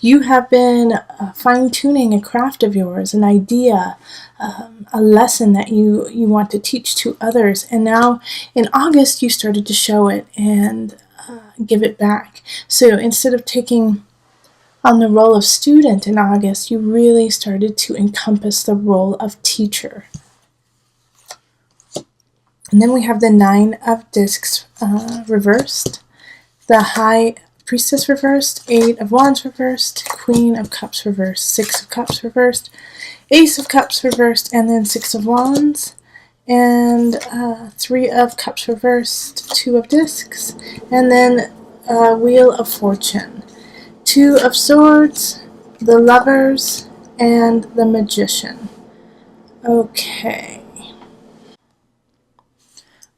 You have been fine-tuning a craft of yours, an idea, a lesson that you want to teach to others. And now in August, you started to show it and give it back. So instead of taking on the role of student in August, you really started to encompass the role of teacher. And then we have the Nine of Discs reversed, the High Priestess reversed, Eight of Wands reversed, Queen of Cups reversed, Six of Cups reversed, Ace of Cups reversed, and then Six of Wands, and Three of Cups reversed, Two of Discs, and then Wheel of Fortune, Two of Swords, the Lovers, and the Magician. Okay.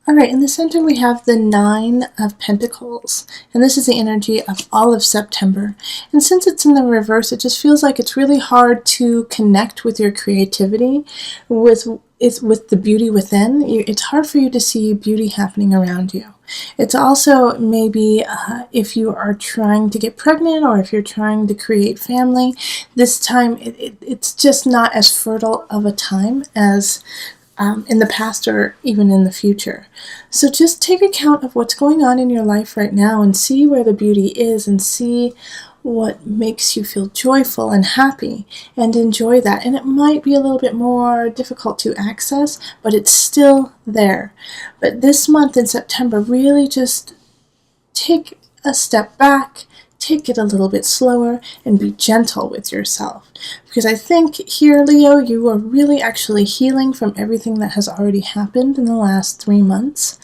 Alright, in the center we have the Nine of Pentacles, and this is the energy of all of September. And since it's in the reverse, it just feels like it's really hard to connect with your creativity, with the beauty within. It's hard for you to see beauty happening around you. It's also maybe if you are trying to get pregnant or if you're trying to create family, this time it's just not as fertile of a time as in the past or even in the future. So just take account of what's going on in your life right now and see where the beauty is and see what makes you feel joyful and happy and enjoy that. And it might be a little bit more difficult to access, but it's still there. But this month in September, really just take a step back, take it a little bit slower, and be gentle with yourself. Because I think here, Leo, you are really actually healing from everything that has already happened in the last 3 months.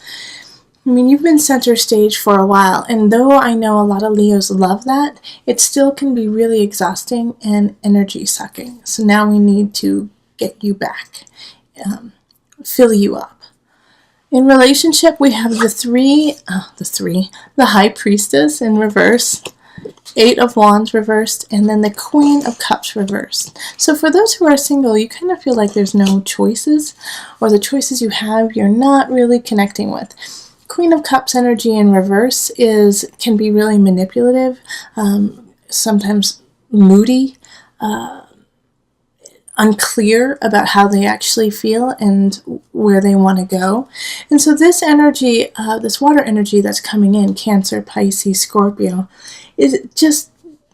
I mean, you've been center stage for a while, and though I know a lot of Leos love that, it still can be really exhausting and energy sucking. So now we need to get you back, fill you up. In relationship, we have the High Priestess in reverse, Eight of Wands reversed, and then the Queen of Cups reversed. So for those who are single, you kind of feel like there's no choices, or the choices you have, you're not really connecting with. Queen of Cups energy in reverse can be really manipulative, sometimes moody, unclear about how they actually feel and where they want to go. And so this energy, this water energy that's coming in, Cancer, Pisces, Scorpio, is just,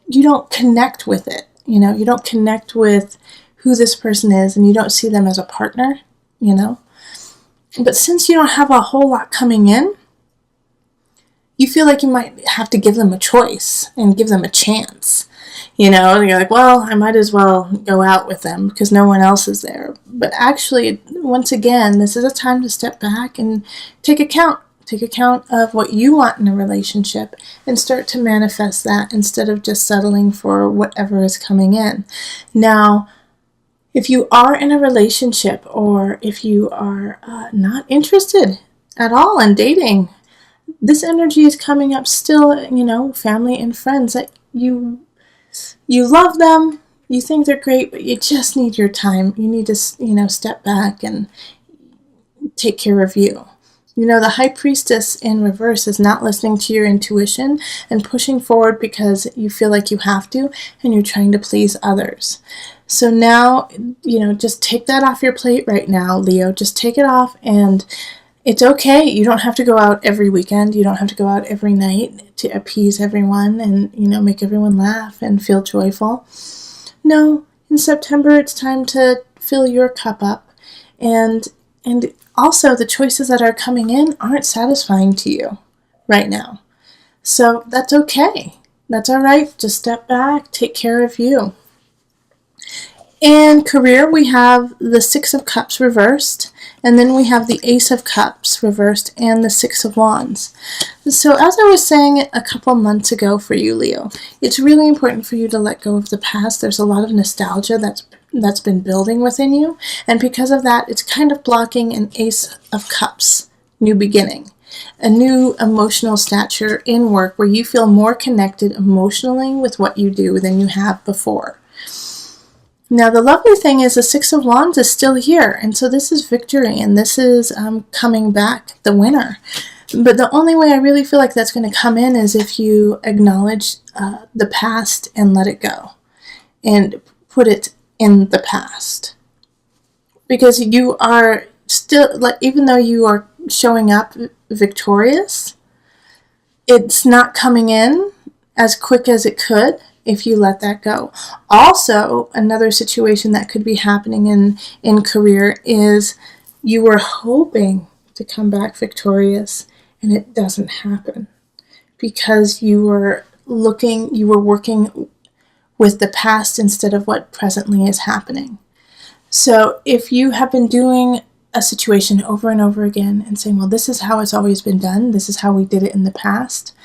you don't connect with it. You know, you don't connect with who this person is, and you don't see them as a partner, you know. But since you don't have a whole lot coming in, you feel like you might have to give them a choice and give them a chance. You know, you're like, well, I might as well go out with them because no one else is there. But actually, once again, this is a time to step back and take account. Take account of what you want in a relationship and start to manifest that instead of just settling for whatever is coming in. Now, if you are in a relationship or if you are not interested at all in dating, this energy is coming up still, you know, family and friends that you love them, you think they're great, but you just need your time. You need to, you know, step back and take care of you. You know, the High Priestess in reverse is not listening to your intuition and pushing forward because you feel like you have to and you're trying to please others. So now, you know, just take that off your plate right now, Leo. Just take it off, and it's okay. You don't have to go out every weekend. You don't have to go out every night to appease everyone and, you know, make everyone laugh and feel joyful. No, in September it's time to fill your cup up, and also the choices that are coming in aren't satisfying to you right now. So that's okay. That's all right. Just step back, take care of you. In career, we have the Six of Cups reversed, and then we have the Ace of Cups reversed and the Six of Wands. So as I was saying a couple months ago for you, Leo, it's really important for you to let go of the past. There's a lot of nostalgia that's been building within you, and because of that, it's kind of blocking an Ace of Cups new beginning, a new emotional stature in work where you feel more connected emotionally with what you do than you have before. Now, the lovely thing is the Six of Wands is still here, and so this is victory, and this is coming back the winner. But the only way I really feel like that's going to come in is if you acknowledge the past and let it go and put it in the past. Because you are still, like, even though you are showing up victorious, it's not coming in as quick as it could if you let that go. Also, another situation that could be happening in career is you were hoping to come back victorious and it doesn't happen because you were working with the past instead of what presently is happening. So if you have been doing a situation over and over again and saying, well, this is how it's always been done, this is how we did it in the past,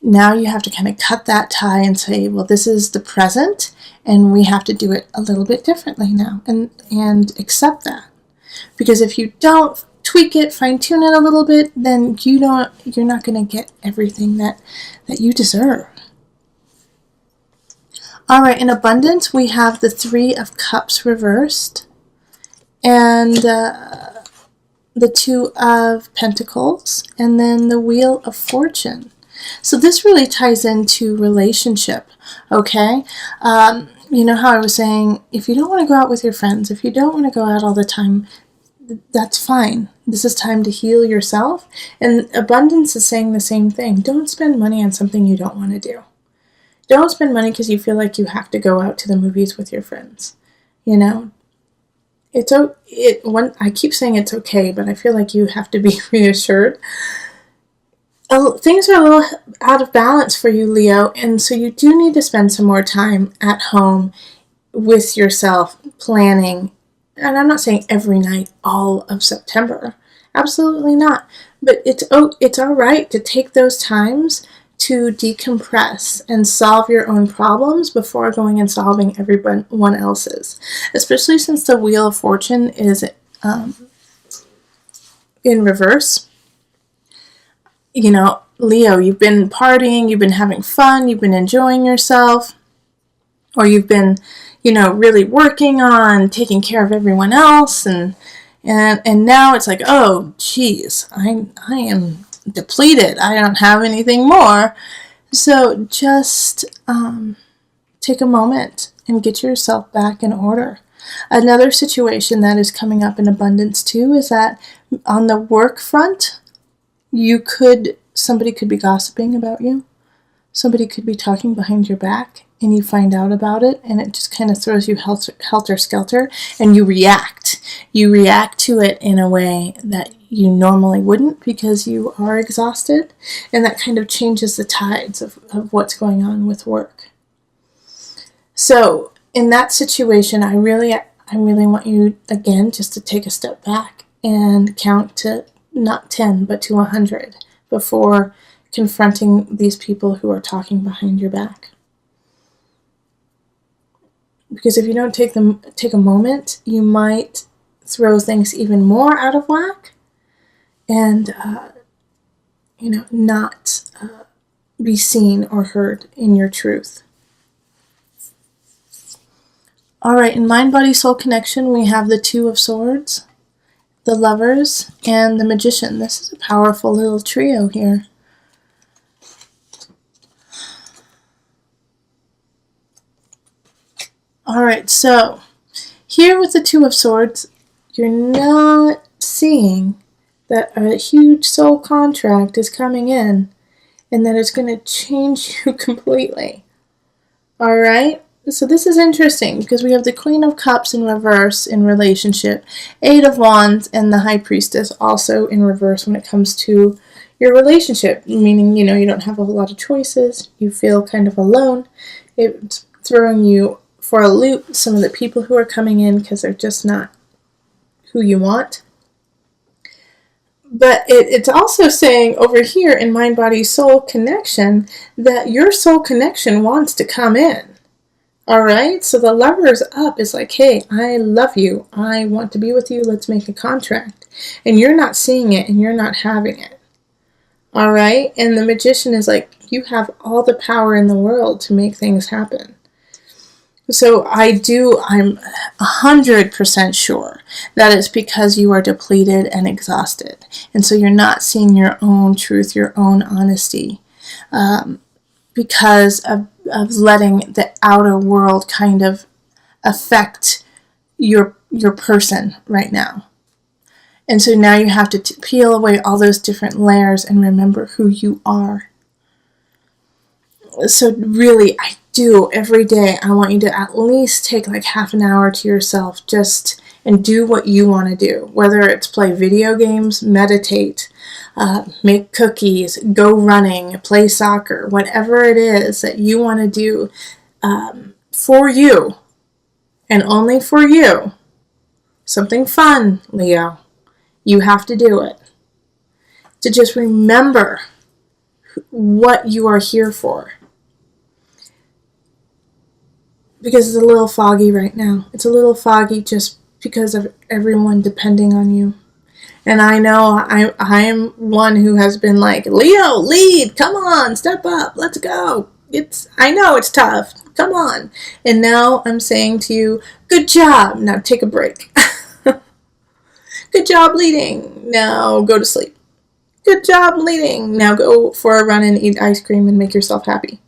now you have to kind of cut that tie and say, well, this is the present and we have to do it a little bit differently now, and accept that. Because if you don't tweak it, fine-tune it a little bit, then you're not going to get everything that you deserve. All right, in abundance, we have the 3 of Cups reversed and the 2 of Pentacles and then the Wheel of Fortune. So this really ties into relationship, okay? You know how I was saying, if you don't want to go out with your friends, if you don't want to go out all the time, that's fine. This is time to heal yourself. And abundance is saying the same thing. Don't spend money on something you don't want to do. Don't spend money because you feel like you have to go out to the movies with your friends. You know, I keep saying it's okay, but I feel like you have to be reassured. Things are a little out of balance for you, Leo, and so you do need to spend some more time at home with yourself, planning. And I'm not saying every night, all of September. Absolutely not. But it's all right to take those times to decompress and solve your own problems before going and solving everyone else's. Especially since the Wheel of Fortune is in reverse. You know, Leo, you've been partying, you've been having fun, you've been enjoying yourself, or you've been, really working on taking care of everyone else, and now it's like, oh, geez, I am depleted. I don't have anything more. So just take a moment and get yourself back in order. Another situation that is coming up in abundance too is that on the work front, somebody could be gossiping about you. Somebody could be talking behind your back and you find out about it and it just kind of throws you helter-skelter and you react. You react to it in a way that you normally wouldn't because you are exhausted, and that kind of changes the tides of what's going on with work. So in that situation, I really want you, again, just to take a step back and count to not 10, but to 100 before confronting these people who are talking behind your back. Because if you don't take a moment, you might throw things even more out of whack and, not be seen or heard in your truth. All right, in Mind, Body, Soul Connection, we have the 2 of Swords, the Lovers, and the Magician. This is a powerful little trio here. All right, so here with the 2 of Swords, you're not seeing that a huge soul contract is coming in and that it's going to change you completely. All right? So this is interesting because we have the Queen of Cups in reverse in relationship, 8 of Wands, and the High Priestess also in reverse when it comes to your relationship, meaning, you don't have a whole lot of choices. You feel kind of alone. It's throwing you for a loop, some of the people who are coming in because they're just not who you want. But it's also saying over here in Mind, Body, Soul Connection that your soul connection wants to come in. All right? So the Lover's up is like, hey, I love you. I want to be with you. Let's make a contract. And you're not seeing it and you're not having it. All right? And the Magician is like, you have all the power in the world to make things happen. So I'm 100% sure that it's because you are depleted and exhausted. And so you're not seeing your own truth, your own honesty, because of letting the outer world kind of affect your person right now. And so now you have to peel away all those different layers and remember who you are. So really, I do every day, I want you to at least take like half an hour to yourself and do what you want to do. Whether it's play video games, meditate, make cookies, go running, play soccer, whatever it is that you want to do for you and only for you. Something fun, Leo. You have to do it. To just remember what you are here for. Because it's a little foggy right now. It's a little foggy just because of everyone depending on you. And I know I am one who has been like, Leo, lead, come on, step up, let's go. I know it's tough, come on. And now I'm saying to you, good job, now take a break. Good job leading, now go to sleep. Good job leading, now go for a run and eat ice cream and make yourself happy.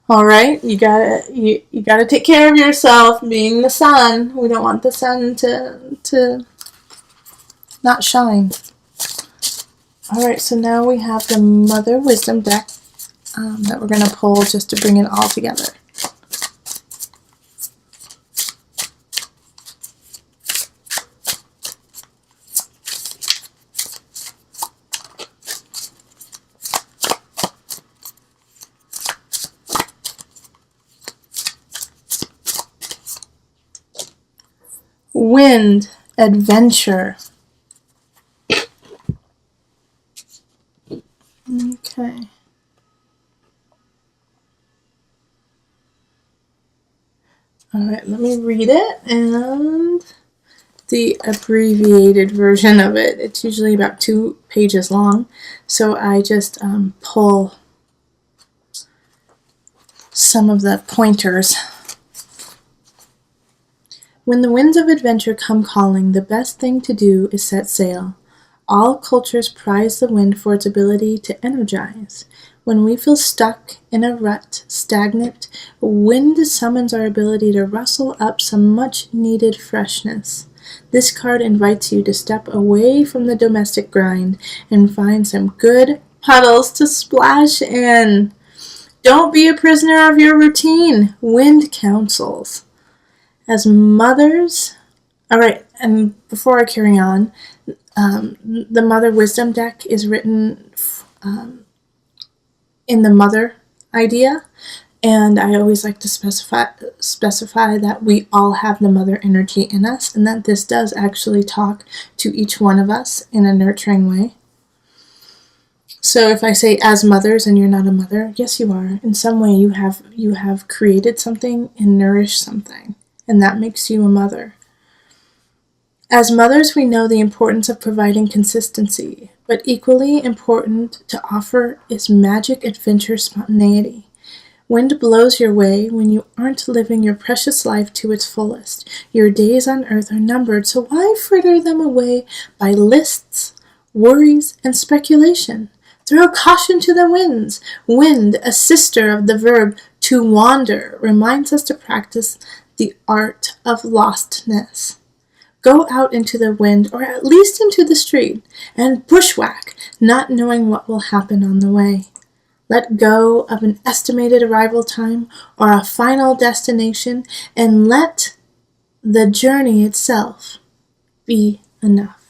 All right, you gotta take care of yourself. Being the sun, we don't want the sun to not shine. All right, so now we have the Mother Wisdom deck that we're gonna pull just to bring it all together. Wind, adventure. Okay. All right, let me read it, and the abbreviated version of it. It's usually about 2 pages long, so I just pull some of the pointers. When the winds of adventure come calling, the best thing to do is set sail. All cultures prize the wind for its ability to energize. When we feel stuck in a rut, stagnant, wind summons our ability to rustle up some much-needed freshness. This card invites you to step away from the domestic grind and find some good puddles to splash in. Don't be a prisoner of your routine. Wind counsels. As mothers, all right, and before I carry on, the Mother Wisdom deck is written in the mother idea, and I always like to specify that we all have the mother energy in us, and that this does actually talk to each one of us in a nurturing way. So if I say as mothers and you're not a mother, yes you are. In some way you have created something and nourished something, and that makes you a mother. As mothers, we know the importance of providing consistency, but equally important to offer is magic, adventure, spontaneity. Wind blows your way when you aren't living your precious life to its fullest. Your days on earth are numbered, so why fritter them away by lists, worries, and speculation? Throw caution to the winds. Wind, a sister of the verb to wander, reminds us to practice the art of lostness. Go out into the wind, or at least into the street, and bushwhack, not knowing what will happen on the way. Let go of an estimated arrival time or a final destination, and let the journey itself be enough.